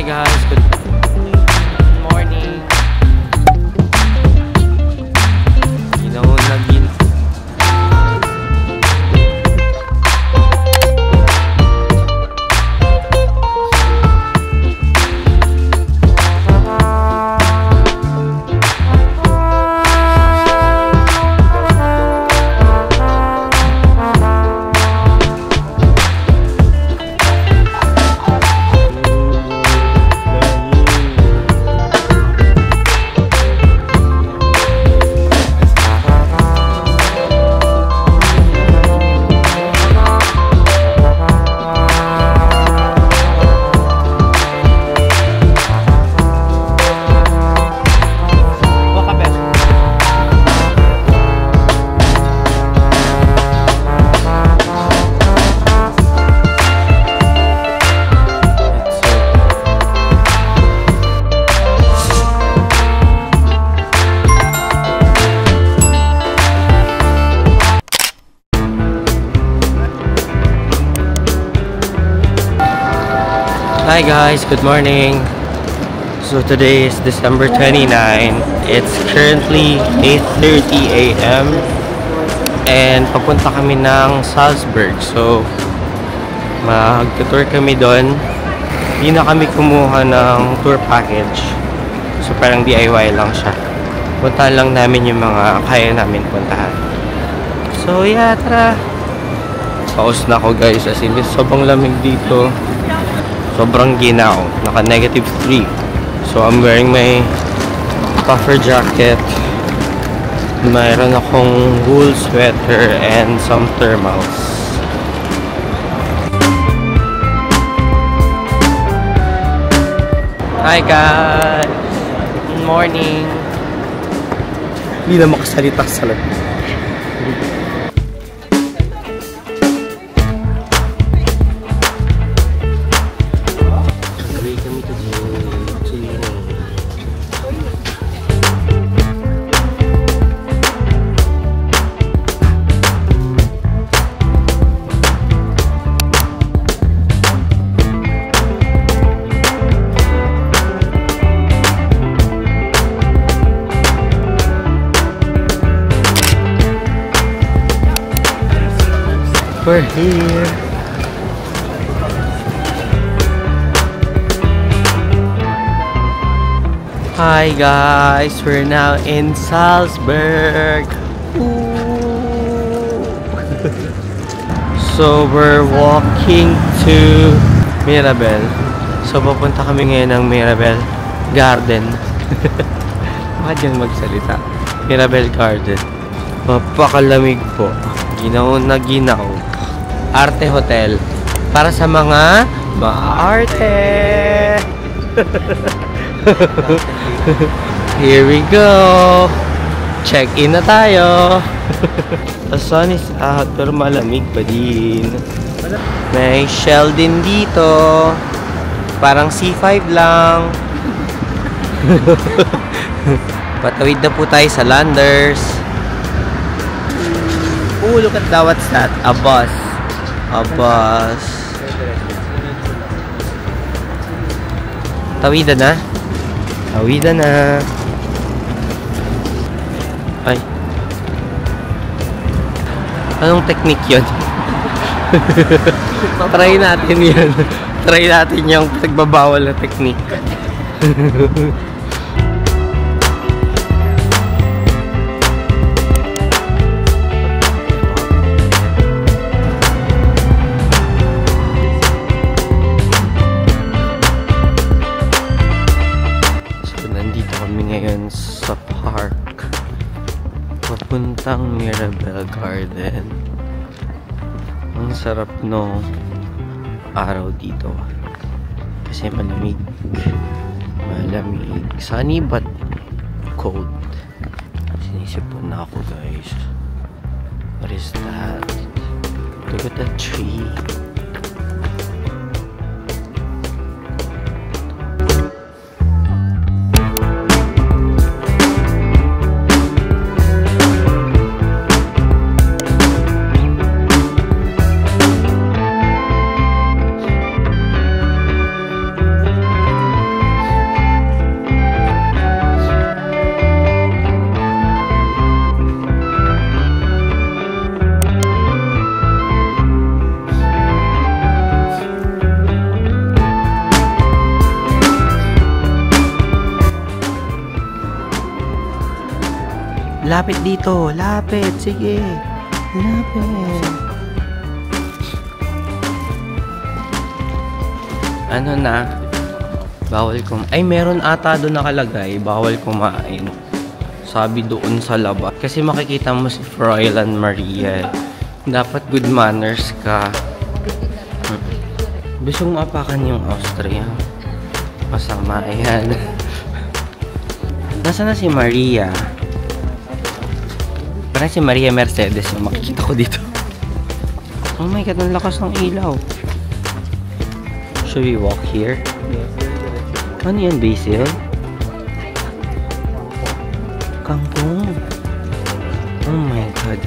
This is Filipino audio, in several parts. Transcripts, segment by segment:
guys, good morning. Ginahon na gin. Hi guys, good morning. So today is December 29. It's currently 8:30 AM and papunta kami ng Salzburg. So mag-tour kami doon. Hindi na kami kumuha ng tour package. So parang DIY lang siya. Puntahan lang namin yung mga kaya namin puntahan. So yeah, tara. Paus na ako guys, as in sobrang lamig dito. Sobrang ginaw. Naka -3. So I'm wearing my puffer jacket. Mayroon akong wool sweater and some thermals. Hi guys! Good morning! Hindi na makasalita sa labas. We're here. Hi guys, we're now in Salzburg. So we're walking to Mirabel. So papunta kami ngayon ng Mirabel Garden. Bakit yan magsalita? Mirabel Garden. Mapakalamig po. Ginaw na ginaw. Arte Hotel. Para sa mga maarte. Here we go. Check-in na tayo. The sun is out pero malamig pa din. May shell din dito. Parang C5 lang. Patawid na po tayo sa Landers. Oh, look at that. What's that? A bus. A bus. Tawidan na. Tawidan na. Ay. Anong technique yun? Try natin yun. Try natin yung pagbabawal na technique. Sa park papuntang Mirabel Garden. Ang sarap no araw dito kasi malamig, sunny but cold. Sinisipon na ako guys. What is that? Look at that tree. Lapit dito. Lapit. Sige. Lapit. Ano na? Bawal ay, meron ata doon nakalagay. Bawal kumain. Sabi doon sa labas. Kasi makikita mo si Froilan Maria. Dapat good manners ka. Gusto mo apakan yung Austria. Masama yan. Nasaan na si Maria? Parang si Maria Mercedes yung makikita ko dito. Oh my God, ang lakas ng ilaw. Should we walk here? Ano yan, basil? Kangkong. Oh my God.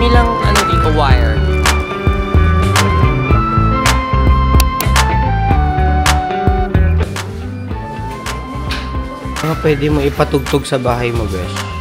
Lang ano dito, wire. Ano pwede mo ipatugtog sa bahay mo, besh?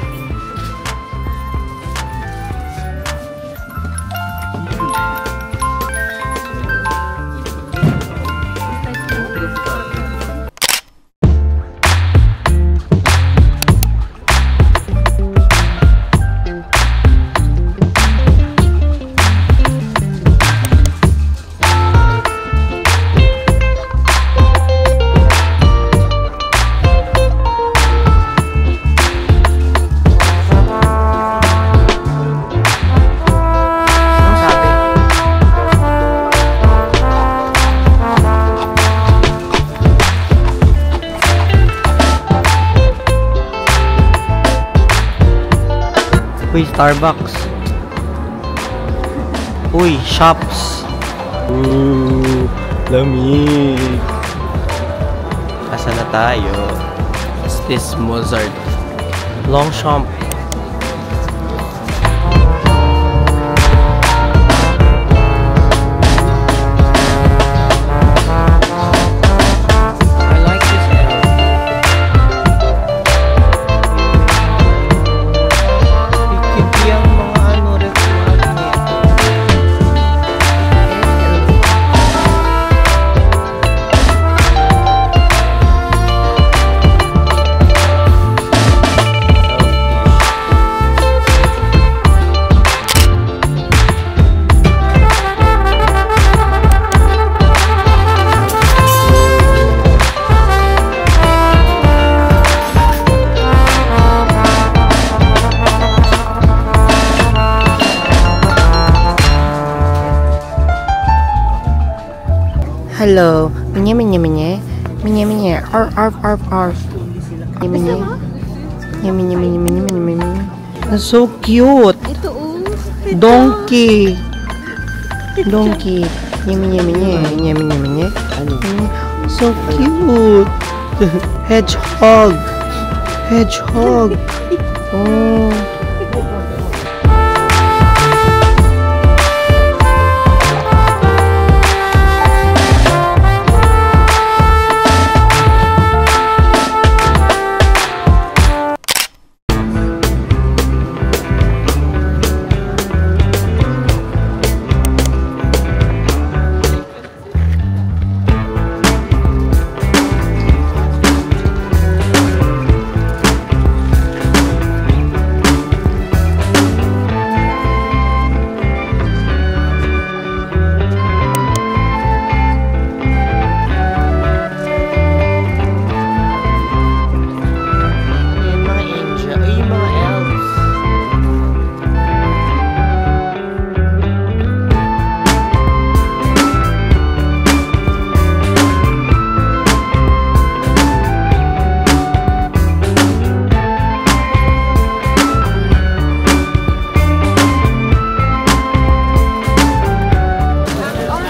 Uy, Starbucks. Uy, shops. Lamig. Asa na tayo? Is this Mozart? Longchamp. Hello. Minya. Arf. Minya. That's so cute. Ito Donkey. Minya. So cute. Hedgehog. Oh.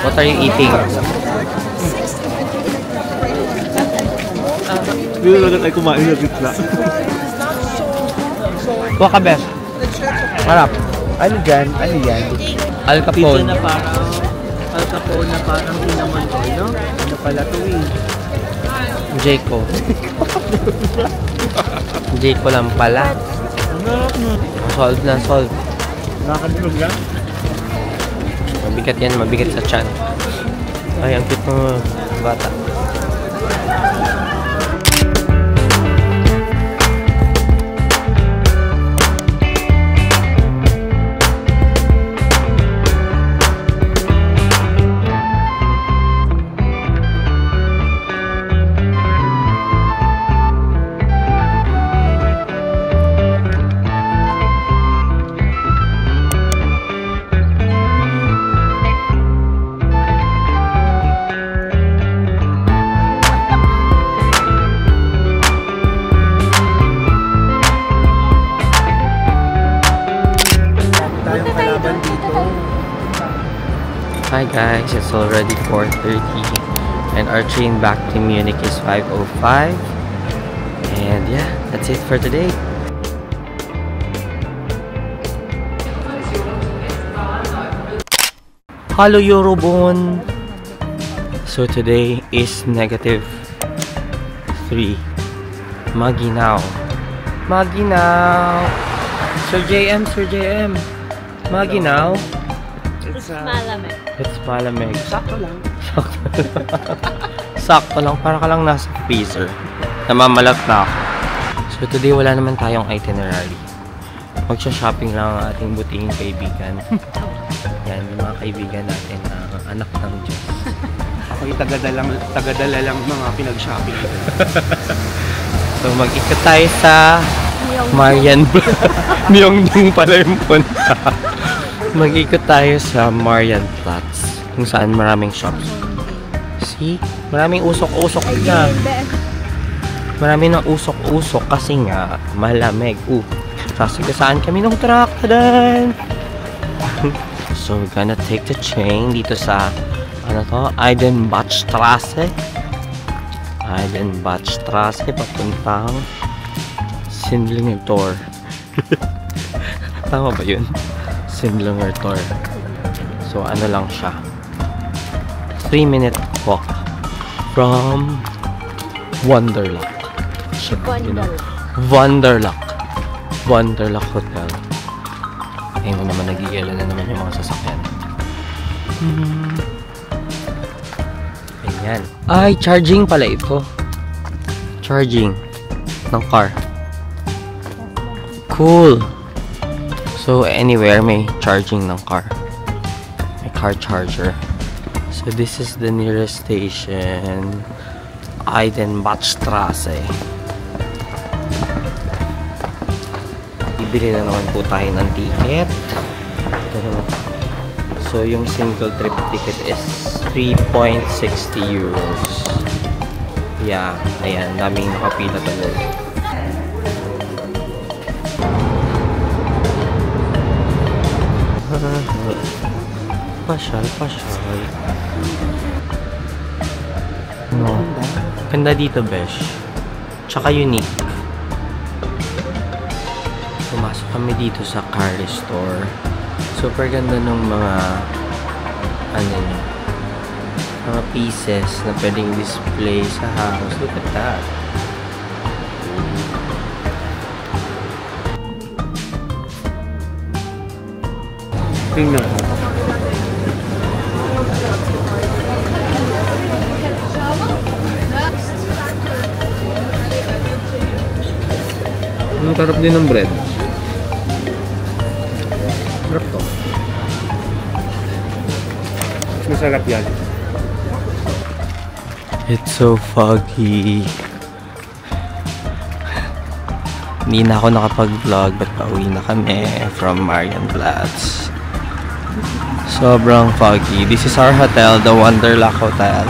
What are you eating? Dito na tayo kumain na gitna. Kuha ka, Beth. Harap. Ano dyan? Ano yan? Al Pizza Capone. na parang Al Capone na parang kinaman ko, no? Ano pala to eh? Jayco. Jayco lang pala. Solve na, solve. Nakakadulog lang? Mabigat yan, mabigat sa chan. Ay, ang cute ng bata. Hi guys, it's already 4:30 and our train back to Munich is 5:05. And yeah, that's it for today. Hello Eurobon! So today is -3. Maginaw. Maginaw! Sir JM, Sir JM. Maginaw. It's malamig. It's malamig. Sakto lang. Sakto lang. Para ka lang nasa freezer. Namamalat na ako. So today wala naman tayong itinerary. Magsha-shopping lang ang ating butingin kaibigan. Yan, yung mga kaibigan natin na anak ng Diyos. Ako'y tagadala lang mga pinag-shopping. So mag-ikot tayo sa Marian Myeongdong pala yung punta. Mag-ikot tayo sa Marienplatz kung saan maraming shops. See? Maraming usok-usok na. Marami ng usok-usok kasi nga malamig. Sasigasaan kami ng truck. Tadan! So we're gonna take the train dito sa ano to? Eidenbachstraße. Eidenbachstraße papuntang Sindlinger-Tor. Tama ba yun? Sindlinger-Tor. So ano lang siya, 3-minute walk from Wonderluck. Wonderluck Hotel. Ayun na naman, nag-iila na naman yung mga sasakyan. Ayan. Ay, charging pala ito. Charging ng car. Cool. So, anywhere may charging ng car. May car charger. So, this is the nearest station. Eidenbachstraße. Bibili na naman po tayo ng ticket. So, yung single trip ticket is 3.60 euros. Yeah, ayan. Daming nakapila talaga. Pasyal. No. Ganda dito, besh. Tsaka unique. Pumasok kami dito sa car store. Super ganda ng mga mga pieces na pwedeng display sa house. Look at that. Tingnan mo. Ang sarap din ng bread. Sarap to. Masarap yan. It's so foggy. Hindi na ako nakapag-vlog but pauwi na kami from Marienplatz. Sobrang foggy. This is our hotel, the Wonderluck Hotel.